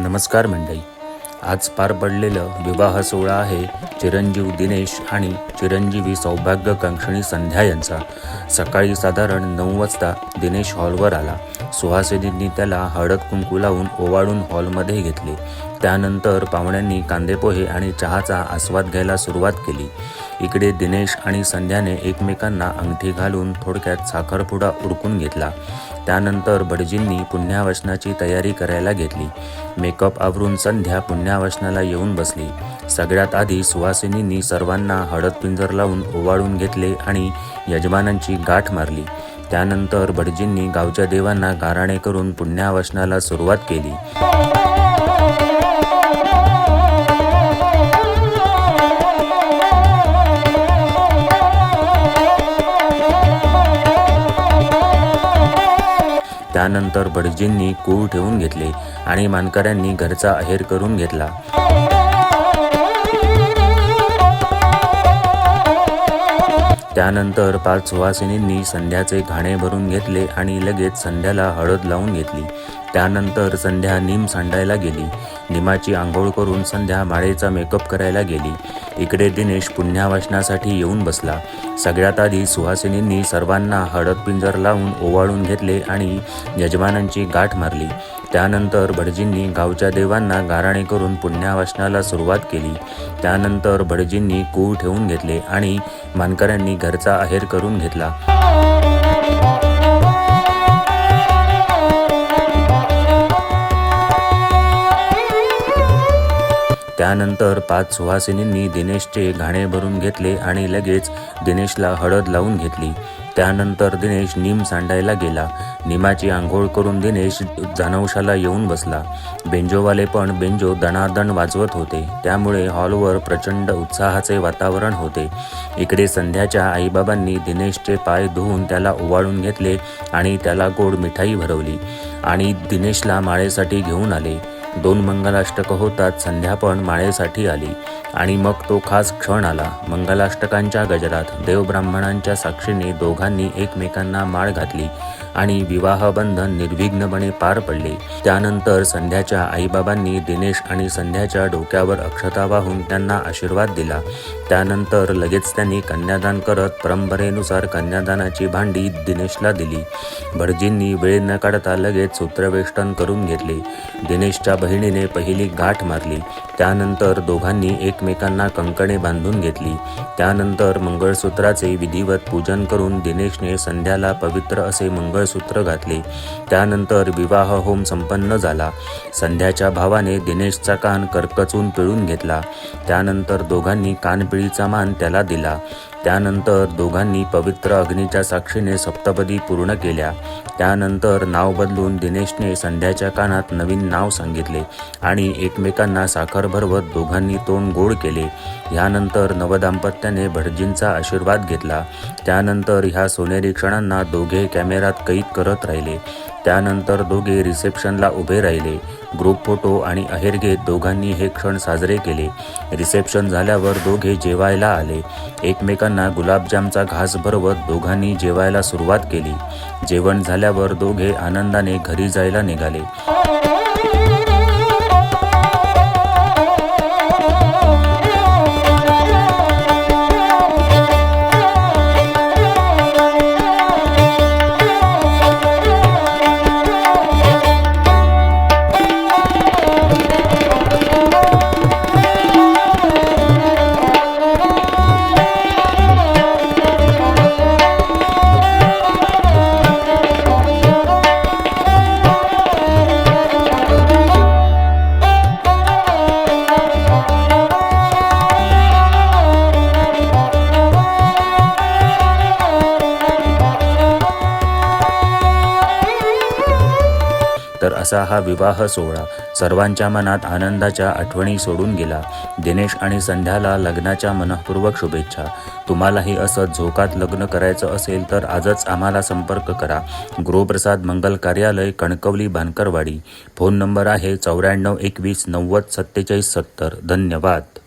नमस्कार मंडळी, आज पार पडलेलं विवाह सोहळा आहे चिरंजीव दिनेश आणि चिरंजीवी सौभाग्यकांक्षिणी संध्या यांचा। सकाळी साधारण 9 वाजता दिनेश हॉलवर आला। सुहासिनींनी त्याला हळद कुंकू लावून ओवाळून हॉलमध्ये घेतले। त्यानंतर पाहुण्यांनी कांदेपोहे आणि चहाचा आस्वाद घ्यायला सुरुवात केली। इकडे दिनेश आणि संध्याने एकमेकांना अंगठी घालून थोडक्यात साखरपुडा उरकून घेतला। त्यानंतर भटजींनी पुण्यावसनाची तयारी करायला घेतली। मेकअप आवरून संध्या पुण्यावसनाला येऊन बसली। सगळ्यात आधी सुहासिनींनी सर्वांना हळद पिंजर लावून ओवाळून घेतले आणि यजमानांची गाठ मारली। त्यानंतर भटजींनी गावच्या देवांना गाराणे करून पुण्यावसनाला सुरुवात केली। त्यानंतर भटजींनी कूळ ठेवून घेतले आणि मानकऱ्यांनी घरचा आहेर करून घेतला। त्यानंतर 5 सुहासिनींनी संध्याचे घाणे भरून घेतले आणि लगेच संध्याला हळद लावून घेतली। त्यानंतर संध्या नीम सांडायला गेली। निमाची आंघोळ करून संध्या माळेचा मेकअप करायला गेली। इकडे दिनेश पुण्यावसनासाठी येऊन बसला। सगळ्यात आधी सुहासिनींनी सर्वांना हळद पिंजर लावून ओवाळून घेतले आणि यजमानांची गाठ मारली। त्यानंतर भटजींनी गावच्या देवांना गाराणे करून पुण्यावसनाला सुरुवात केली। त्यानंतर भटजींनी कूळ ठेवून घेतले आणि मानकऱ्यांनी घरचा आहेर करून घेतला। त्यानंतर 5 सुहासिनींनी दिनेशचे घाणे भरून घेतले आणि लगेच दिनेशला हळद लावून घेतली। त्यानंतर दिनेश नीम सांडायला गेला। निमाची आंघोळ करून दिनेश जानवशाला येऊन बसला। बेंजोवाले पण बेंजो दणादण वाजवत होते, त्यामुळे हॉलवर प्रचंड उत्साहाचे वातावरण होते। इकडे संध्याच्या आईबाबांनी दिनेशचे पाय धुवून त्याला ओवाळून घेतले आणि त्याला गोड मिठाई भरवली आणि दिनेशला माळेसाठी घेऊन आले। 2 मंगलाष्टक होतात संध्या पण माळेसाठी आली आणि मग तो खास क्षण आला। मंगलाष्टकांच्या गजरात देवब्राह्मणांच्या साक्षीने दोघांनी एकमेकांना माळ घातली आणि विवाहबंधन निर्विघ्नपणे पार पडले। त्यानंतर संध्याच्या आईबाबांनी दिनेश आणि संध्याच्या डोक्यावर अक्षता वाहून त्यांना आशीर्वाद दिला। त्यानंतर लगेच त्यांनी कन्यादान करत परंपरेनुसार कन्यादानाची भांडी दिनेशला दिली। भटजींनी वेळ न काढता लगेच सूत्रवेष्टन करून घेतले। दिनेशच्या बहिणीने पहिली गाठ मारली। त्यानंतर दोघांनी एकमेकांना कंकणे बांधून घेतली। त्यानंतर मंगळसूत्राचे विधिवत पूजन करून दिनेशने संध्याला पवित्र असे मंगळसूत्र घातले। त्यानंतर विवाह होम संपन्न झाला। संध्याच्या भावाने दिनेशचा कान करकचून पिळून घेतला। त्यानंतर दोघांनी कानपिळीचा मान त्याला दिला। त्यानंतर दोघांनी पवित्र अग्नीच्या साक्षीने सप्तपदी पूर्ण केल्या। त्यानंतर नाव बदलून दिनेशने संध्याच्या कानात नवीन नाव सांगितले आणि एकमेकांना साखर भरवत दोघांनी तोंड गोड केले। यानंतर नवदाम्पत्याने भटजींचा आशीर्वाद घेतला। त्यानंतर ह्या सोनेरी क्षणांना दोघे कॅमेऱ्यात कैद करत राहिले। त्यानंतर दोघे रिसेप्शनला उभे राहिले। ग्रुप फोटो आणि आहेर घेत दोघांनी हे क्षण साजरे केले। रिसेप्शन झाल्यावर दोघे जेवायला आले। एकमेकांना गुलाबजामचा घास भरवत दोघांनी जेवायला सुरुवात केली। जेवण झाल्यावर दोघे आनंदाने घरी जायला निघाले। तर असा हा विवाह सोहळा सर्वांच्या मनात आनंदाच्या आठवणी सोडून गेला। दिनेश आणि संध्याला लग्नाच्या मनःपूर्वक शुभेच्छा। तुम्हालाही असं झोकात लग्न करायचं असेल तर आजच आम्हाला संपर्क करा। गुरुप्रसाद मंगल कार्यालय, कणकवली, बानकरवाडी। फोन नंबर आहे 94 21 90 47 70। धन्यवाद।